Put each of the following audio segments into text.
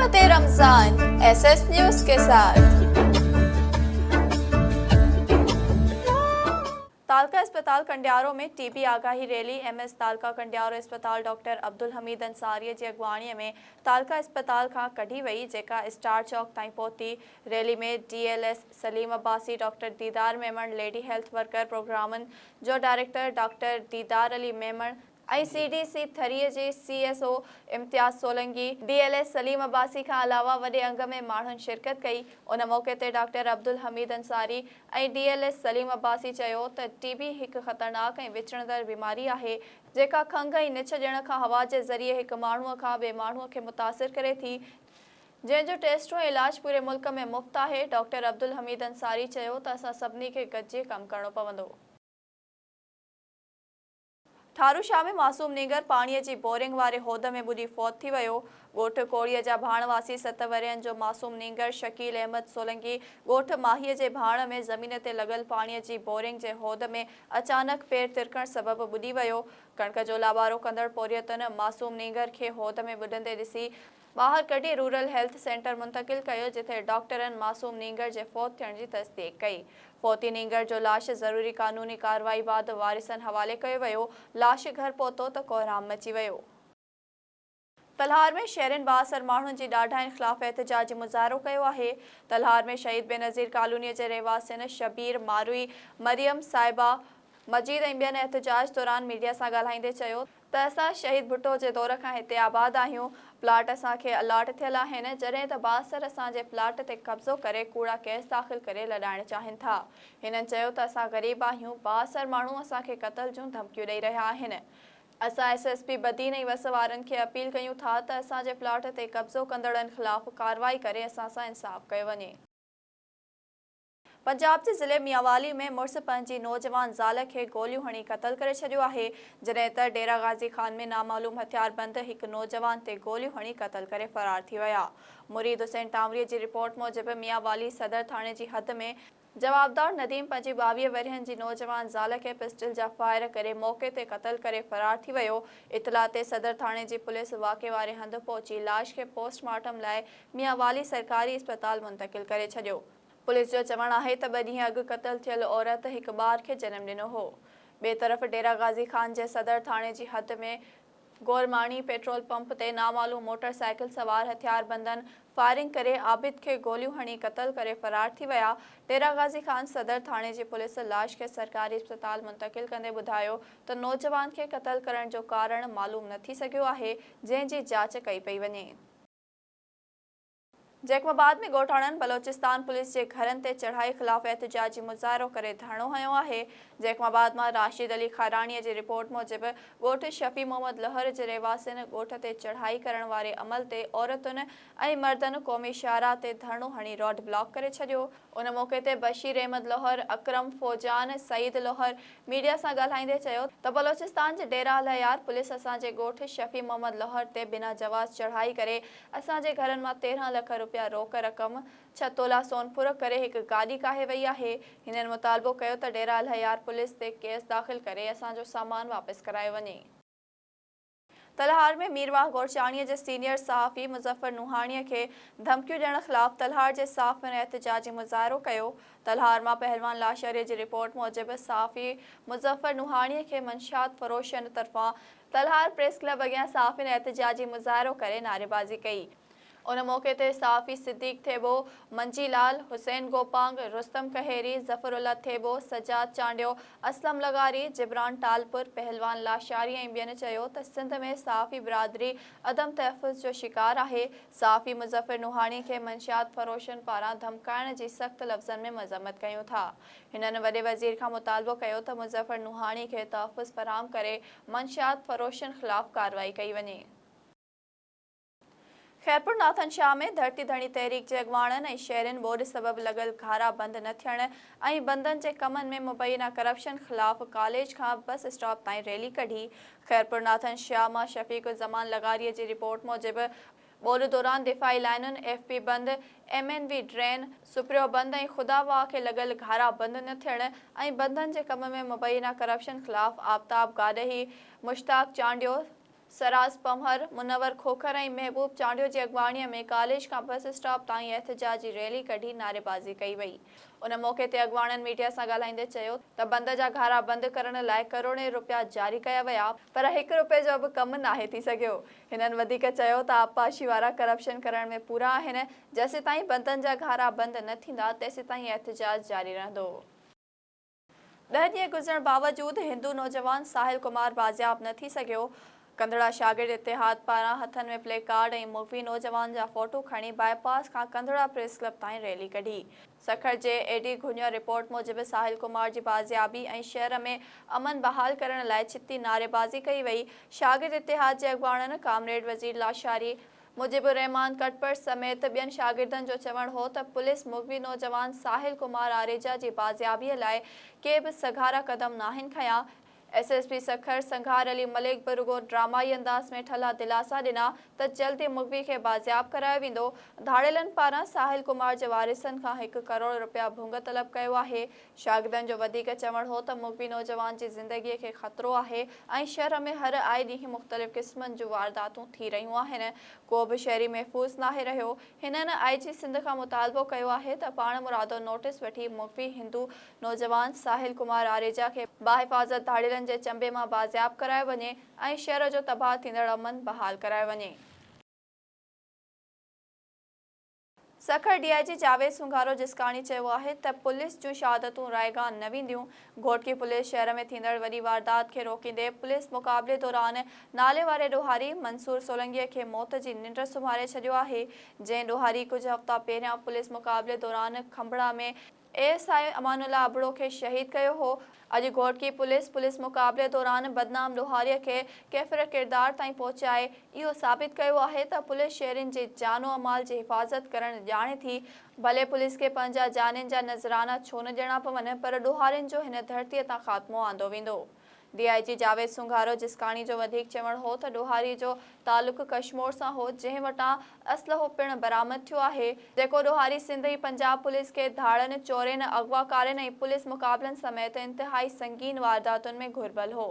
रहमत Ramzan SS news के साथ। तालका अस्पताल कंडियारो में टीबी आगाही रैली एमएस तालका कंडियारो अस्पताल डॉक्टर अब्दुल हमीद अंसारी जी अगवाणी में तालका अस्पताल का कढ़ी वही जेका स्टार चौक ताईं पहुती। रैली में डीएलएस सलीम अब्बासी, डॉक्टर दीदार मेमण, लेडी हेल्थ वर्कर प्रोग्रामन जो डायरेक्टर डॉक्टर दीदार अली मेमण, ICDC थरीअ जे CSO इम्तियाज़ सोलंगी, DLS सलीम अब्बासी का अलावा वॾे अंग में माण्हुनि शिरकत कई। उन मौके ते डॉक्टर अब्दुल हमीद अंसारी ऐं DLS सलीम अब्बासी चयो त टीबी हिकु ख़तरनाक ऐं विचणंदड़ बीमारी आहे जेका खंघ ऐं निछ ॾियण खां हवा जे ज़रिए हिकु माण्हूअ खां ॿिए माण्हूअ खे मुतासिर करे थी, जंहिंजो टेस्टूं ऐं इलाज पूरे मुल्क में मुफ़्त आहे। डॉक्टर अब्दुल हमीद अंसारी चयो त असां सभिनी खे गॾिजी कमु करणो पवंदो। ठारू शाह में मासूम नीगर पाणीअ जी बोरिंग वारे होद में ॿुॾी फौत थी वियो। ॻोठ कोड़ीअ जा भाणवासी 7 वरियनि जो मासूम नीगर शकील अहमद सोलंकी ॻोठ माहीअ जे भाण में ज़मीन ते लॻल पाणीअ जी बोरिंग जे होद में अचानक पेर तिरकण सबबि ॿुॾी वियो। कणक जो लाबारो कंदड़ पोरियतनि मासूम नीगर खे होद में ॿुॾंदे ॾिसी ॿाहिरि कढी रूरल हेल्थ सेंटर मुंतक़िल कयो, जिथे डॉक्टरनि मासूम नीगर जे फौत थियण जी तस्दीक कई। फौती नीगर जो लाश ज़रूरी कानूनी कार्रवाई बाद वारिसनि हवाले कयो वियो। लाश घर पहुतो त कोहराम मची वियो। तलहार में शहरनि बाअसर माण्हुनि जी ॾाढाइनि ख़िलाफ़ एहतजाजी मुज़ाहिरो कयो आहे। तलहार में शहीद बेनज़ीर कॉलोनीअ जे रहवासियुनि शबीर मारूई, मरियम साहिबा मजीद ऐं ॿियनि एहतजाज दौरान मीडिया सां ॻाल्हाईंदे चयो त असां शहीद भुट्टो जे दौर खां हिते आबाद आहियूं। प्लाट असांखे अलाट थियल आहिनि, जॾहिं त बाअसर असांजे प्लाट ते कब्ज़ो करे कूड़ा केस दाख़िल करे लॾाइण चाहिनि था। हिननि चयो त असां ग़रीब आहियूं, बाअसर माण्हू असांखे क़तल जूं धमकियूं ॾेई रहिया आहिनि। असां SSP बदीन ऐं वस वारनि खे अपील कयूं था त असांजे प्लाट ते कब्ज़ो कंदड़नि ख़िलाफ़ कार्रवाई करे असां सां इंसाफ़ कयो वञे। पंजाब जे ज़िले मियांवाली में मुड़ुस पंहिंजी नौजवान ज़ाल खे गोलियूं हणी क़तल करे छॾियो आहे, जॾहिं त डेरा गाज़ी खान में नामालूम हथियारबंद हिकु नौजवान ते गोलियूं हणी क़तल करे फ़रार थी विया। मुरीद हुसैन टामरीअ जी रिपोर्ट मूजिबि मियांवाली सदर थाणे जी हद में जवाबदार नदीम पंहिंजी 22 वरियनि जी नौजवान ज़ाल खे पिस्टल जा फायर करे मौक़े ते क़तल करे फ़रार थी वियो। इतला ते सदर थाणे जी पुलिस वाक़े वारे हंधि पहुची लाश खे पोस्टमार्टम लाइ मियांवाली सरकारी अस्पताल मुंतक़िल करे छॾियो। पुलिस जो चवणु आहे त 2 ॾींहं अॻु क़तल थियल औरत हिकु ॿार खे जनमु ॾिनो हो। ॿिए तरफ़ डेरा गाज़ी खान जे सदर थाणे जी हद में गोरमाणी पेट्रोल पंप ते नामालूम मोटरसाइकिल सवार हथियारबंदनि फायरिंग करे आबिद खे गोलियूं हणी क़तल करे फ़रार थी विया। डेरा गाज़ी खान सदर थाणे जी पुलिस लाश खे सरकारी अस्पताल मुंतक़िल कंदे ॿुधायो त नौजवान खे क़तल करण जो कारण मालूम न थी सघियो आहे, जंहिं जी जांच कई पई वञे। जैकमाबाद में ॻोठाणनि बलोचिस्तान पुलिस जे घरनि ते चढ़ाई ख़िलाफ़ एहतजाजी मुज़ाहिरो करे धरणो हयो आहे। जैकमाबाद मां राशिद अली खाराणीअ जी रिपोर्ट मूजिबि ॻोठ शफ़ी मोहम्मद लहर जे रहवासियुनि ॻोठ ते चढ़ाई करण वारे अमल ते औरतुनि ऐं मर्दनि क़ौमी शाहरा ते धरणो हणी रोड ब्लॉक करे छॾियो। उन मौक़े ते बशीर अहमद लोहर, अकरम फौजान, सईद लोहर मीडिया सां ॻाल्हाईंदे चयो त बलोचिस्तान जे डेरा अल हयार पुलिस असांजे ॻोठ शफ़ी मोहम्मद लोहर ते बिना जवाज़ चढ़ाई करे असांजे घरनि मां 13 लख रुपया रोक रक़म 6 तोला सोनपुर करे हिकु गाॾी काहे वई आहे। हिननि मुतालबो कयो त डेरा अल हयार पुलिस ते केस दाख़िल करे असांजो सामान वापसि करायो वञे। तलहार में मीरवाह गोरचाणीअ जे सीनियर सहाफ़ी मुज़फ़र नूहाणीअ खे धमकियूं ॾियण ख़िलाफ़ तलहार जे साफ़ में एहतजाजी मुज़ाहिरो कयो। तलहार मां पहलवान लाशरिया जी रिपोर्ट मूजिबि सहाफ़ी मुज़फ़र नूहाणीअ खे मंशियात फ़रोशनि तरफ़ां तलहार प्रेस क्लब अॻियां सहाफ़ियुनि एहतजाजी मुज़ाहिरो करे नारेबाज़ी कई। उन मौक़े ते सहाफ़ी सिद्दीक़ थेबो, मंजीलाल, हुसैन गोपांग, रुस्तम कहेरी, ज़फ़रुल्ला थेबो, सजाद चांडियो, असलम लगारी, जिब्रान टालपुर, पहलवान लाशारी ऐं ॿियनि चयो त सिंध में सहाफ़ी बिरादरी अदम तहफ़्फ़ुज़ जो शिकार आहे। सहाफ़ी मुज़फ़र नूहाणी खे मंशियात फ़रोशनि पारां धमकाइण जी सख़्त लफ़्ज़नि में मज़म्मत कयूं था। हिननि वॾे वज़ीर खां मुतालबो कयो त मुज़फ़र नूहाणी खे तहफ़्फ़ुज़ फ़राहम करे मंशियात फ़रोशनि ख़िलाफ़ कार्रवाई कई वञे। खैरपुर नाथन शाह में धरती धणी तहरीक जे अॻवाननि ऐं शहरनि ॿोॾ सबबि लॻल घारा बंदि न थियण ऐं बंदनि जे कमनि में मुबैना करप्शन ख़िलाफ़ कॉलेज खां बस स्टॉप ताईं रैली कढी। खैरपुर नाथन शाह मां शफ़ीक़ ज़मान लगारीअ जी रिपोर्ट मूजिबि ॿोॾ दौरान दिफ़ाई लाइनुनि, FP बंदि, MNV ड्रेन, सुप्रियो बंदि ऐं ख़ुदा वाह खे लॻल घारा बंदि न थियण ऐं बंदनि जे कम में मुबैना करप्शन ख़िलाफ़ आफ़ताब गाॾही, मुश्ताक चांडियो, सराज पमहर, मुनवर खोखर ऐं महबूब चांडियो जी अॻवाणीअ में कॉलेज खां बस स्टॉप ताईं एहतिजाजी रैली कढी नारेबाज़ी कई वई। उन मौक़े ते अॻवाणनि मीडिया सां ॻाल्हाईंदे चयो त बंद जा घारा बंदि करण लाइ करोड़े रुपया जारी कया विया, पर ₹1 जो बि कमु नाहे थी सघियो। हिननि वधीक चयो त आबपाशी वारा करप्शन करण में पूरा आहिनि। जेसिताईं बंदनि जा घारा बंदि न थींदा तेसिताईं एहतिजाज जारी रहंदो। 10 ॾींहं गुज़रण बावजूद हिंदू नौजवान साहिल कुमार बाज़ियाब न थी सघियो। कंधड़ा शागिर्द इतिहाद पारां हथनि में प्ले कार्ड ऐं मुखी नौजवान जा फोटो खणी बाईपास खां कंधड़ा प्रेस क्लब ताईं रैली कढी। सखर जे एडी घुनिया रिपोर्ट मूजिबि साहिल कुमार जी बाज़ियाबी ऐं शहर में अमन बहाल करण लाइ छिती नारेबाज़ी कई वई। शागिर्द इतिहाद जे अॻवाणनि कामरेड वज़ीर लाशारी मुजिबुर रहमान कटपर समेत ॿियनि शागिर्दनि जो चवणु हो त पुलिस मुग़वी नौजवान साहिल कुमार आरेजा जी बाज़ियाबीअ लाइ के बि सघारा क़दम नाहिनि खयां। SSP सखर संघार अली मलिक बि रुगो ड्रामाई अंदाज़ में ठला दिलासा ॾिना त जल्दी मुग़वी खे बाज़ियाब करायो वेंदो। धाड़ेलनि पारां साहिल कुमार जे वारिसनि खां ₹1 करोड़ भुंग तलब कयो आहे। शागिर्दनि जो वधीक चवणु हो त मुग़वी नौजवान जी ज़िंदगीअ खे ख़तरो आहे ऐं शहर में हर आए ॾींहुं मुख़्तलिफ़ क़िस्मनि जूं वारदातूं थी रहियूं आहिनि। को बि शहरी महफ़ूज़ नाहे रहियो। हिननि IG सिंध खां मुतालबो कयो आहे त पाण मुरादो नोटिस वठी मुग़वी हिंदू नौजवान साहिल कुमार आरेजा खे बाहिफ़ाज़त धाड़ेलनि जे चंबे मां बाज़ियाब करायो वञे ऐं शहर जो तबाह थींदड़ अमन बहाल करायो वञे। सखर DIG जावेद सुंघारो जिसकाणी चयो आहे त पुलिस जूं शहादतूं रायगान न वेंदियूं। घोटकी पुलिस शहर में थींदड़ वॾी वारदात खे रोकींदे पुलिस मुक़ाबले दौरान नाले वारे ॾोहारी मंसूर सोलंकीअ खे मौत जी निंड सुम्हारे छॾियो आहे। जंहिं ॾोहारी कुझु हफ़्ता पहिरियां पुलिस मुक़ाबले दौरान खंभड़ा में ASI अमानुल्ला अबड़ो खे शहीद कयो हो। अॼु घोटकी पुलिस मुक़ाबले दौरान बदनाम ॾोहारीअ खे कैफ़िर किरदार ताईं पहुचाए इहो साबित कयो आहे त पुलिस शहरियुनि जे जानो अमाल जी हिफ़ाज़त करणु ॼाणे थी। भले पुलिस खे पंहिंजा जानियुनि जा नज़राना छो न ॾियणा पवनि, पर ॾोहारियुनि जो हिन धरतीअ तां ख़ात्मो आंदो वेंदो। DIG जावेद सुंघारो जिसकाणी जो वधीक चवणु हो त ॾोहारी जो तालुक़ कश्मोर सां हो, जंहिं वटां असलहो पिणु बरामद थियो आहे, जेको ॾोहारी सिंध ऐं पंजाब पुलिस खे धाड़नि, चोरनि, अगवाकारनि ऐं पुलिस मुक़ाबलनि समेत इंतिहाई संगीन वारदातुनि में घुर्बल हो।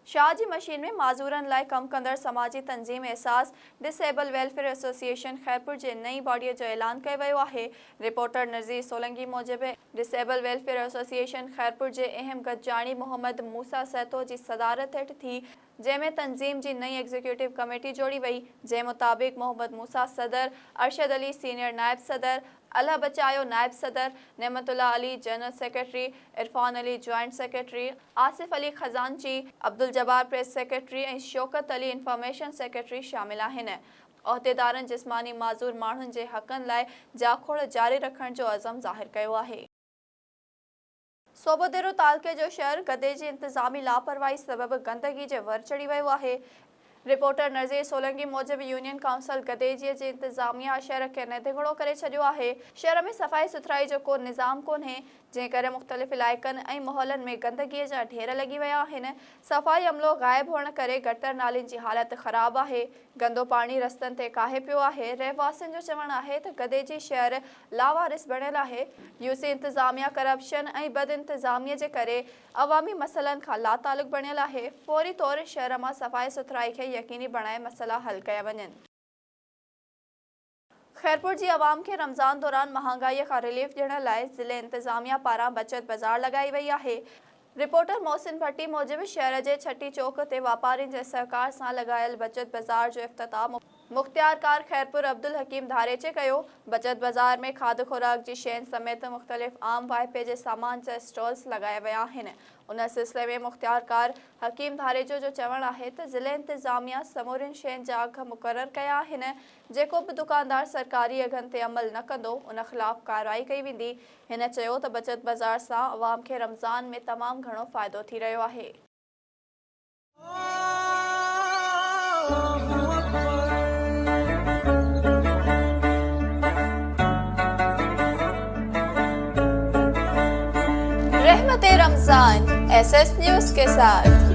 शाह जी मशीन में माज़ूरनि लाइ कमु कंदड़ समाजी तंज़ीम एहसास डिसेबल वेलफेयर एसोसिएशन खैरपुर जे नई बॉडीअ जो ऐलान कयो वियो आहे। रिपोर्टर नज़ीर सोलंकी मूजिबि डिसेबल वेलफेयर एसोसिएशन खैरपुर जे अहम गॾजाणी मोहम्मद मूसा सैतो जी सदारत हेठि थी, जंहिंमें तंज़ीम जी नई एग्ज़ीक्यूटिव कमेटी जोड़ी वई। जंहिं मुताबिक़ मोहम्मद मूसा सदर, अरशद अली सीनियर नायब सदर, अल्लाह बचायो नायब सदर, Nematullah Ali general secretary, Irfan Ali joint secretary, Asif Ali खजानची, अब्दुल जब्बार प्रेस सेक्रेटरी ऐं शौकत अली इंफॉर्मेशन सेक्रेटरी शामिल आहिनि। उहिदेदारनि जिस्मानी माज़ूर माण्हुनि जे हक़नि लाइ जाखोड़ जारी रखण जो अज़म ज़ाहिर कयो आहे। सोबोदेरो तालुके जो शहर गदे जी इंतज़ामी लापरवाही सबबि गंदगी जे वर चढ़ी वियो आहे। रिपोर्टर नज़ीर सोलंकी मूजिबि यूनियन काउंसिल गदेजीअ जी इंतज़ामिया शहर खे निधिगड़ो करे छॾियो आहे। शहर में सफ़ाई सुथराई जो को निज़ाम कोन्हे, जंहिं करे मुख़्तलिफ़ इलाइक़नि ऐं मोहल्लनि में गंदगीअ जा ढेर लॻी विया आहिनि। सफ़ाई अमलो ग़ाइबु हुअण करे गटर नालियुनि जी हालत ख़राब आहे। गंदो पाणी रस्तनि ते काहे पियो आहे। रहवासियुनि जो चवणु आहे त गदेजी शहर लावारिस बणियल आहे। UC इंतज़ामिया करप्शन ऐं बद इंतज़ामिया जे करे अवामी मसइलनि खां लातालुक़ बणियल आहे। फौरी तौर शहर मां सफ़ाई सुथराई खे यकीनी बणाए मसइला हल कया वञनि। खैरपुर जी आवाम खे रमज़ान दौरान महांगाईअ खां रिलीफ ॾियण लाइ ज़िले इंतज़ामिया पारां बचत बाज़ार लॻाई वई आहे। रिपोर्टर मोहसिन भट्टी मूजिबि शहर जे छठी चौक ते वापारियुनि जे सहकार सां लॻायल बचत बाज़ार जो इफ़्तिताह मुख़्तियारकार खैरपुर अब्दुल हकीम धारेचे कयो। बचत बाज़ार में खाद खुराक जी शयुनि समेत मुख़्तलिफ़ आम वाइपे जे सामान जा स्टॉल्स लॻाया विया आहिनि। उन सिलसिले में मुख़्तियारकार हकीम धारेचो जो चवणु आहे त ज़िले इंतज़ामिया समूरियुनि शयुनि जा अघ मुक़ररु कया आहिनि। जेको बि दुकानदार सरकारी अघनि ते अमल न कंदो उन ख़िलाफ़ कार्रवाई कई वेंदी। हिन चयो त बचत बाज़ार सां अवाम खे रमज़ान में तमामु घणो फ़ाइदो थी रहियो आहे। रहमते रमज़ान SS न्यूज़ के साथ।